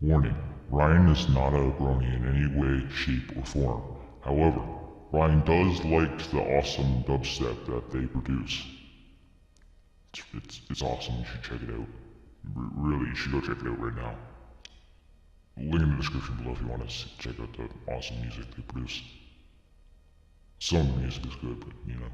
Warning: Ryan is not a brony in any way, shape, or form. However, Ryan does like the awesome dubstep that they produce. It's awesome, you should check it out. Really, you should go check it out right now. Link in the description below if you want to check out the awesome music they produce. Some of the music is good, but you know.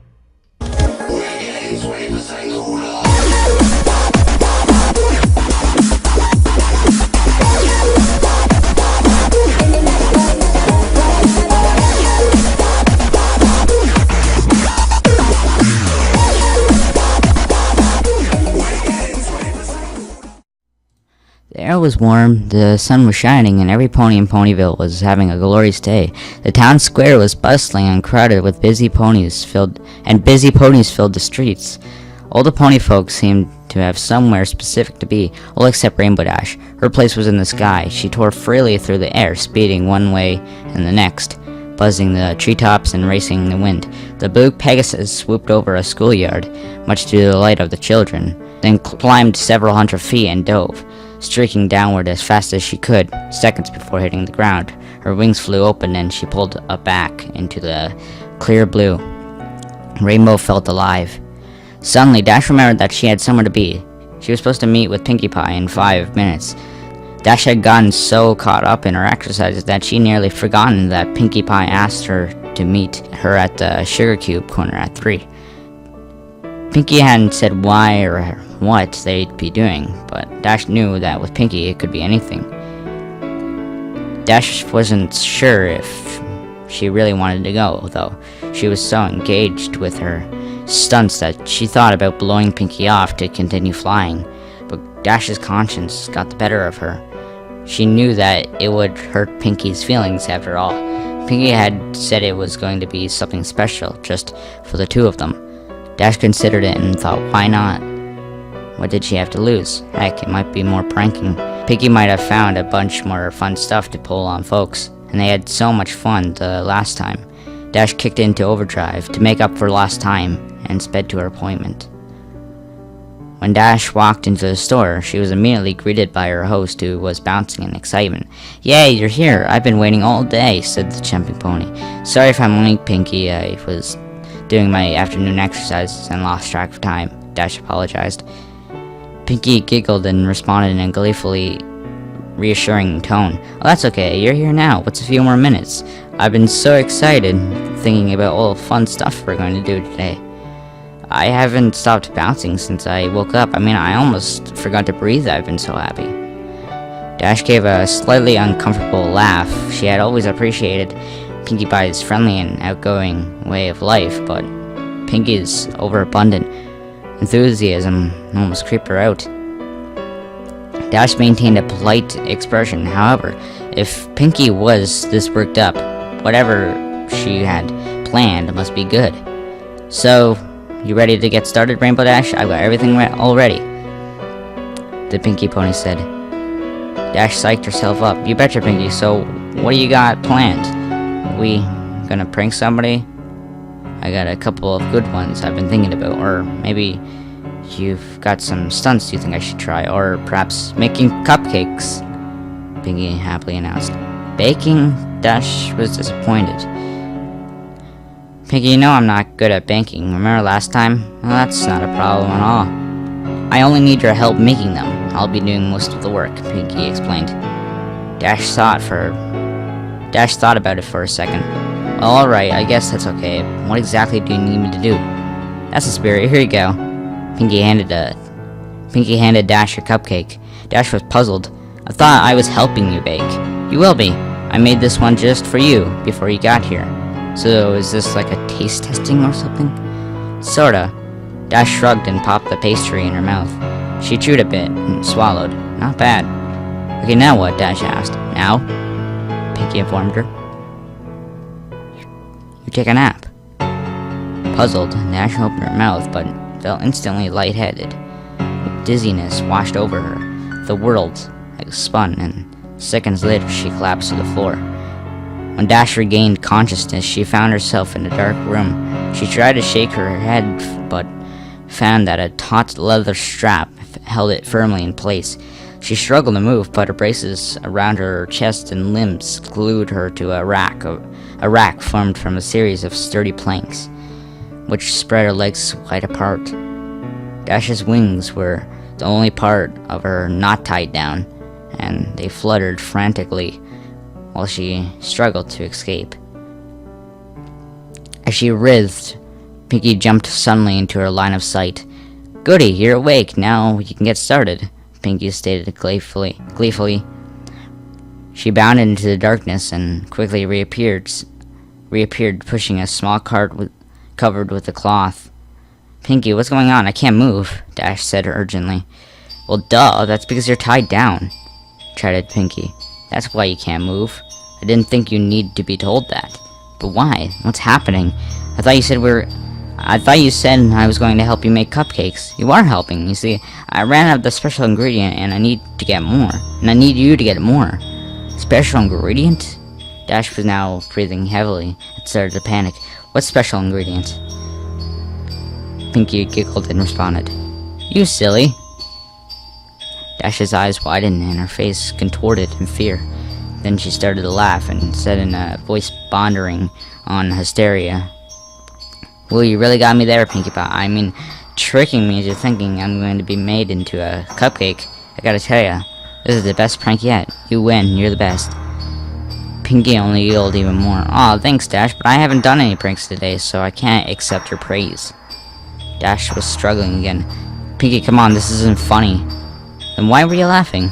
The air was warm, the sun was shining, and every pony in Ponyville was having a glorious day. The town square was bustling and crowded with busy ponies filled the streets. All the pony folks seemed to have somewhere specific to be, all except Rainbow Dash. Her place was in the sky. She tore freely through the air, speeding one way and the next, buzzing the treetops and racing the wind. The blue Pegasus swooped over a schoolyard, much to the delight of the children, then climbed several hundred feet and dove, streaking downward as fast as she could, seconds before hitting the ground. Her wings flew open and she pulled back into the clear blue. Rainbow felt alive. Suddenly, Dash remembered that she had somewhere to be. She was supposed to meet with Pinkie Pie in 5 minutes. Dash had gotten so caught up in her exercises that she nearly forgotten that Pinkie Pie asked her to meet her at the Sugar Cube corner at 3. Pinkie hadn't said why or what they'd be doing, but Dash knew that with Pinkie it could be anything. Dash wasn't sure if she really wanted to go, though. She was so engaged with her stunts that she thought about blowing Pinkie off to continue flying, but Dash's conscience got the better of her. She knew that it would hurt Pinkie's feelings after all. Pinkie had said it was going to be something special, just for the two of them. Dash considered it and thought, why not? What did she have to lose? Heck, it might be more pranking. Pinkie might have found a bunch more fun stuff to pull on folks, and they had so much fun the last time. Dash kicked into overdrive to make up for lost time and sped to her appointment. When Dash walked into the store, she was immediately greeted by her host, who was bouncing in excitement. "Yay, you're here! I've been waiting all day," said the jumping pony. "Sorry if I'm late, Pinkie. I was doing my afternoon exercises and lost track of time," Dash apologized. Pinkie giggled and responded in a gleefully reassuring tone. "Oh, that's okay. You're here now. What's a few more minutes? I've been so excited thinking about all the fun stuff we're going to do today. I haven't stopped bouncing since I woke up. I almost forgot to breathe. I've been so happy." Dash gave a slightly uncomfortable laugh. She had always appreciated Pinkie Pie's friendly and outgoing way of life, but Pinkie's overabundant enthusiasm almost creeped her out. Dash maintained a polite expression. However, if Pinkie was this worked up, whatever she had planned must be good. "So, you ready to get started, Rainbow Dash? I've got everything all ready," the Pinkie Pony said. Dash psyched herself up. "You betcha, Pinkie. So, what do you got planned? We gonna prank somebody? I got a couple of good ones I've been thinking about. Or maybe you've got some stunts you think I should try. Or perhaps making cupcakes," Pinkie happily announced. "Baking?" Dash was disappointed. "Pinkie, you know I'm not good at baking. Remember last time? Well, that's not a problem at all. I only need your help making them. I'll be doing most of the work," Pinkie explained. Dash thought about it for a second. "Well, alright, I guess that's okay. What exactly do you need me to do?" "That's the spirit. Here you go." Pinkie handed Dash a cupcake. Dash was puzzled. "I thought I was helping you bake." "You will be. I made this one just for you before you got here. So is this like a taste testing or something?" "Sorta." Dash shrugged and popped the pastry in her mouth. She chewed a bit and swallowed. "Not bad." "Okay, now what?" Dash asked. "Now?" Pinkie informed her. "You take a nap." Puzzled, Dash opened her mouth, but felt instantly lightheaded. Dizziness washed over her. The world had spun, and seconds later she collapsed to the floor. When Dash regained consciousness, she found herself in a dark room. She tried to shake her head, but found that a taut leather strap held it firmly in place. She struggled to move, but her braces around her chest and limbs glued her to a rack formed from a series of sturdy planks, which spread her legs wide apart. Dash's wings were the only part of her not tied down, and they fluttered frantically while she struggled to escape. As she writhed, Pinky jumped suddenly into her line of sight. "Goody, you're awake. Now you can get started," Pinky stated gleefully. She bounded into the darkness and quickly reappeared, pushing a small cart covered with a cloth. "Pinky, what's going on? I can't move," Dash said urgently. "Well, duh, that's because you're tied down," chided Pinky. "That's why you can't move. I didn't think you need to be told that. But why? What's happening? I thought you said I was going to help you make cupcakes. You are helping. You see, I ran out of the special ingredient and I need to get more. And I need you to get more." "Special ingredient?" Dash was now breathing heavily and started to panic. "What special ingredient?" Pinky giggled and responded, "You silly." Dash's eyes widened and her face contorted in fear. Then she started to laugh and said in a voice bordering on hysteria, "Well, you really got me there, Pinkie Pie. I mean, tricking me into thinking I'm going to be made into a cupcake. I gotta tell ya, this is the best prank yet. You win. You're the best." Pinky only yelled even more. "Aw, thanks, Dash, but I haven't done any pranks today, so I can't accept your praise." Dash was struggling again. "Pinky, come on, this isn't funny." "Then why were you laughing?"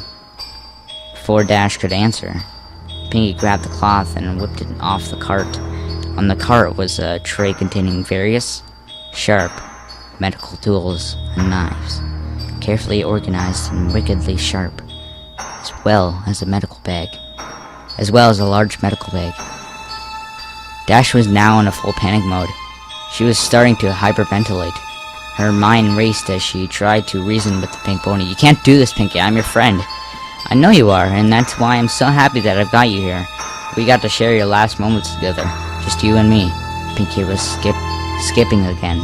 Before Dash could answer, Pinky grabbed the cloth and whipped it off the cart. On the cart was a tray containing various sharp medical tools and knives, carefully organized and wickedly sharp, as well as a large medical bag. Dash was now in a full panic mode. She was starting to hyperventilate. Her mind raced as she tried to reason with the pink pony. "You can't do this, Pinky. I'm your friend." "I know you are, and that's why I'm so happy that I've got you here. We got to share your last moments together. Just you and me." Pinky was skipping again.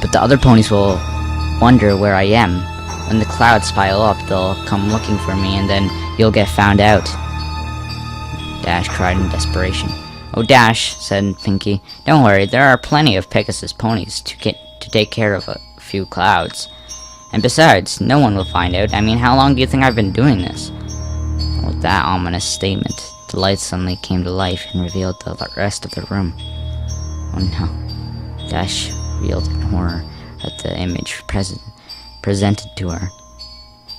"But the other ponies will wonder where I am. When the clouds pile up, they'll come looking for me, and then you'll get found out." Dash cried in desperation. "Oh, Dash," said Pinky, "don't worry. There are plenty of Pegasus ponies to take care of a few clouds. And besides, no one will find out. I mean, how long do you think I've been doing this?" With that ominous statement, the light suddenly came to life and revealed the rest of the room. "Oh no." Dash reeled in horror at the image presented to her.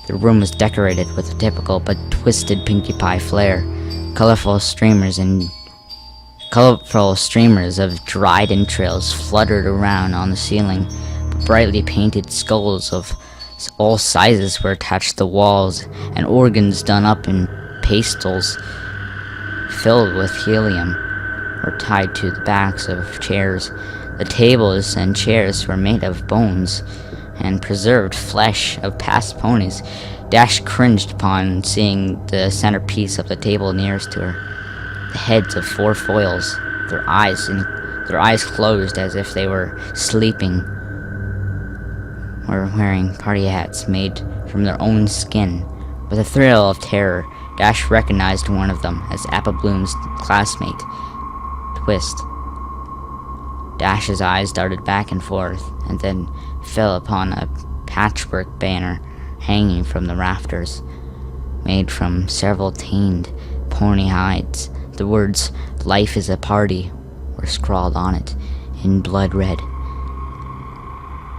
The room was decorated with a typical but twisted Pinkie Pie flair. Colorful streamers of dried entrails fluttered around on the ceiling. Brightly painted skulls of all sizes were attached to the walls, and organs done up in pastels filled with helium were tied to the backs of chairs. The tables and chairs were made of bones and preserved flesh of past ponies. Dash cringed upon seeing the centerpiece of the table nearest to her. The heads of 4 foils, their eyes closed as if they were sleeping, were wearing party hats made from their own skin. With a thrill of terror, Dash recognized one of them as Apple Bloom's classmate, Twist. Dash's eyes darted back and forth, and then fell upon a patchwork banner hanging from the rafters, made from several tanned pony hides. The words, "Life is a Party," were scrawled on it, in blood red.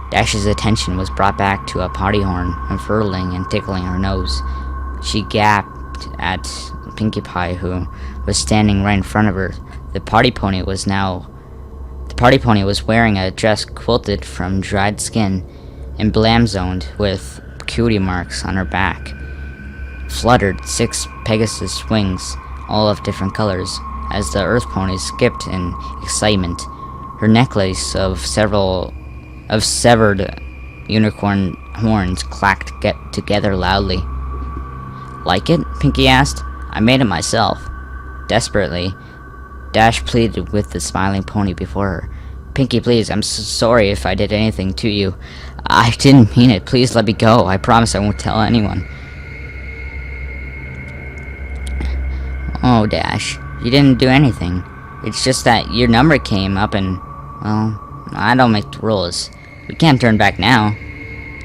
Dash's attention was brought back to a potty horn unfurling and tickling her nose. She gaped at Pinkie Pie, who was standing right in front of her. The party pony was wearing a dress quilted from dried skin, emblazoned with cutie marks on her back. Fluttered 6 Pegasus wings, all of different colors, as the Earth pony skipped in excitement. Her necklace of severed unicorn horns clacked together loudly. "Like it?" Pinky asked. "I made it myself." Desperately, Dash pleaded with the smiling pony before her. "Pinky, please, I'm so sorry if I did anything to you. I didn't mean it. Please let me go. I promise I won't tell anyone." No, Dash. You didn't do anything. It's just that your number came up and, well, I don't make the rules. We can't turn back now.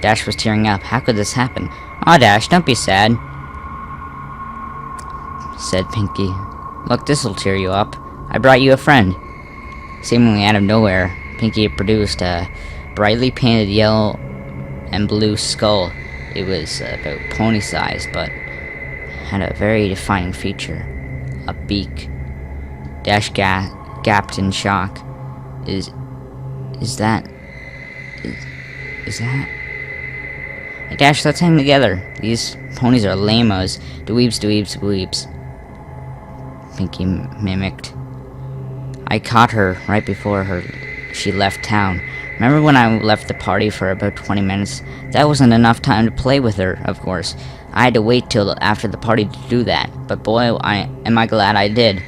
Dash was tearing up. How could this happen? Aw, Dash, don't be sad, said Pinky. Look, this'll cheer you up. I brought you a friend. Seemingly out of nowhere, Pinky produced a brightly painted yellow and blue skull. It was about pony-sized, but had a very defining feature. A beak. Dash gasped in shock. Is that... Hey, Dash, let's hang together. These ponies are lame-os. Dweebs. Pinky mimicked. I caught her right before she left town. Remember when I left the party for about 20 minutes? That wasn't enough time to play with her, of course. I had to wait till after the party to do that. But boy, am I glad I did.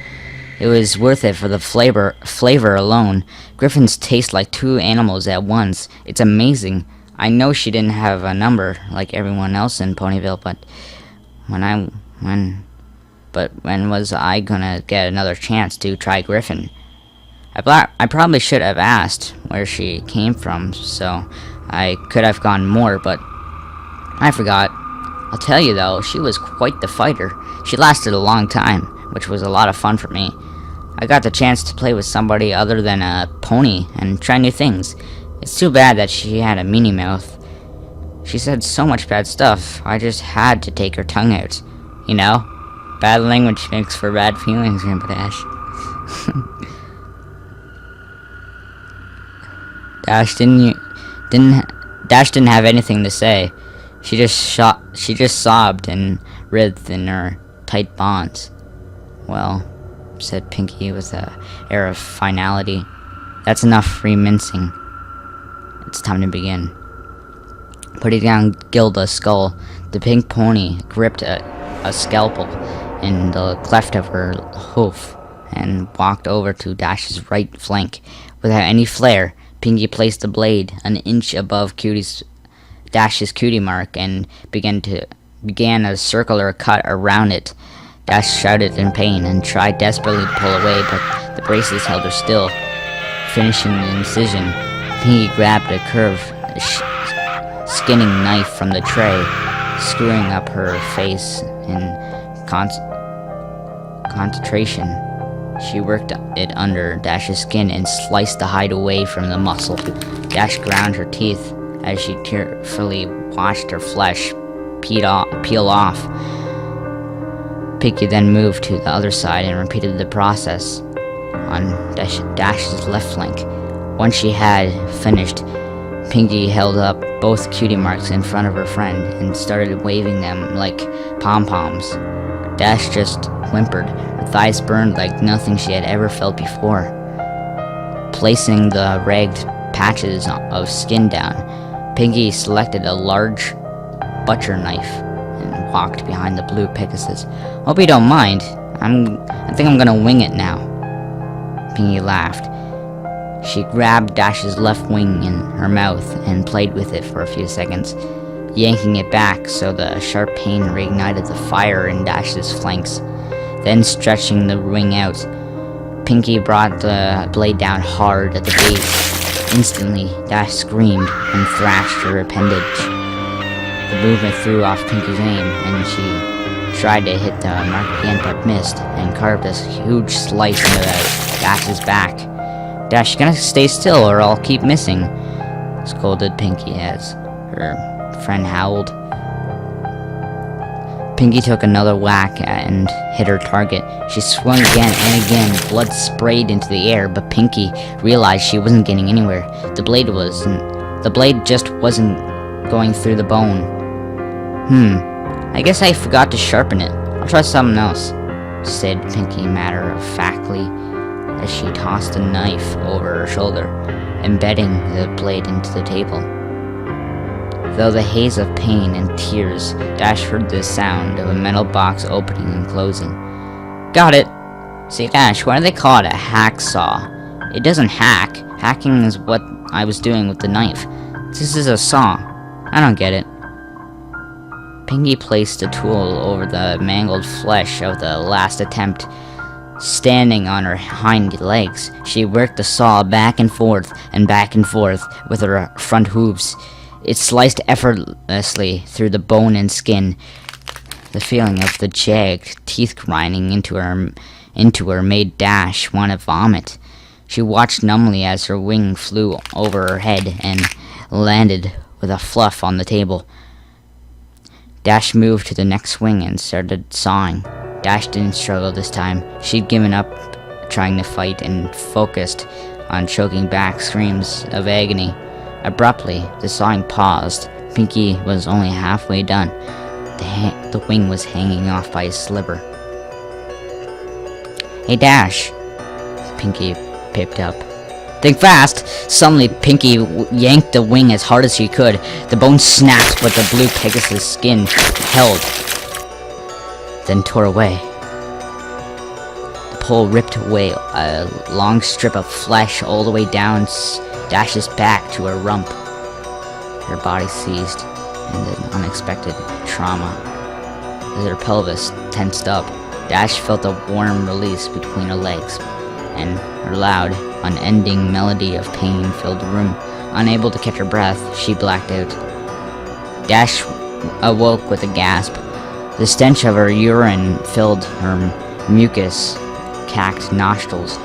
It was worth it for the flavor alone. Griffins taste like two animals at once. It's amazing. I know she didn't have a number like everyone else in Ponyville, but when was I gonna get another chance to try Griffin? I probably should have asked where she came from, so I could have gone more, but I forgot. I'll tell you though, she was quite the fighter. She lasted a long time, which was a lot of fun for me. I got the chance to play with somebody other than a pony and try new things. It's too bad that she had a meanie mouth. She said so much bad stuff, I just had to take her tongue out. You know? Bad language makes for bad feelings, Grandpa Dash. Dash didn't have anything to say. She just sobbed and writhed in her tight bonds. Well, said Pinky with an air of finality, that's enough free mincing. It's time to begin. Putting down Gilda's skull, the pink pony gripped a scalpel in the cleft of her hoof and walked over to Dash's right flank. Without any flair, Pinky placed the blade an inch above Dash's cutie mark and began a circular cut around it. Dash shouted in pain and tried desperately to pull away, but the braces held her still. Finishing the incision, Pinky grabbed a curved skinning knife from the tray, screwing up her face in concentration. She worked it under Dash's skin and sliced the hide away from the muscle. Dash ground her teeth as she tearfully watched her flesh peel off. Pinky then moved to the other side and repeated the process on Dash's left flank. Once she had finished, Pinky held up both cutie marks in front of her friend and started waving them like pom-poms. Dash just whimpered. Her thighs burned like nothing she had ever felt before. Placing the ragged patches of skin down, Pinky selected a large butcher knife and walked behind the blue Pegasus. Hope you don't mind. I think I'm gonna wing it now. Pinky laughed. She grabbed Dash's left wing in her mouth and played with it for a few seconds, yanking it back so the sharp pain reignited the fire in Dash's flanks. Then stretching the wing out, Pinky brought the blade down hard at the base. Instantly, Dash screamed and thrashed her appendage. The movement threw off Pinky's aim, and she tried to hit the mark again but missed, and carved a huge slice into Dash's back. Dash, you gotta stay still or I'll keep missing, scolded Pinky as her friend howled. Pinky took another whack and hit her target. She swung again and again. Blood sprayed into the air, but Pinky realized she wasn't getting anywhere. The blade just wasn't going through the bone. I guess I forgot to sharpen it. I'll try something else, said Pinky matter-of-factly as she tossed a knife over her shoulder, embedding the blade into the table. Though the haze of pain and tears, Dash heard the sound of a metal box opening and closing. Got it! Say, Dash, why do they call it a hacksaw? It doesn't hack. Hacking is what I was doing with the knife. This is a saw. I don't get it. Pinkie placed the tool over the mangled flesh of the last attempt. Standing on her hind legs, she worked the saw back and forth with her front hooves. It sliced effortlessly through the bone and skin. The feeling of the jagged teeth grinding into her made Dash want to vomit. She watched numbly as her wing flew over her head and landed with a fluff on the table. Dash moved to the next wing and started sawing. Dash didn't struggle this time. She'd given up trying to fight and focused on choking back screams of agony. Abruptly, the sawing paused. Pinkie was only halfway done. The wing was hanging off by a sliver. "Hey, Dash," Pinkie piped up. "Think fast!" Suddenly, Pinkie yanked the wing as hard as she could. The bone snapped, but the blue Pegasus skin held, then tore away. The pole ripped away a long strip of flesh all the way down Dash's back to her rump. Her body seized in an unexpected trauma. As her pelvis tensed up, Dash felt a warm release between her legs, and her loud, unending melody of pain filled the room. Unable to catch her breath, she blacked out. Dash awoke with a gasp. The stench of her urine filled her mucus-cacked nostrils.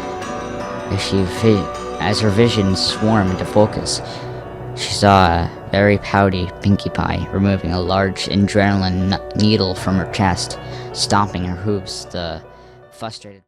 As her vision swarmed into focus, she saw a very pouty Pinkie Pie removing a large adrenaline needle from her chest, stomping her hooves. The frustrated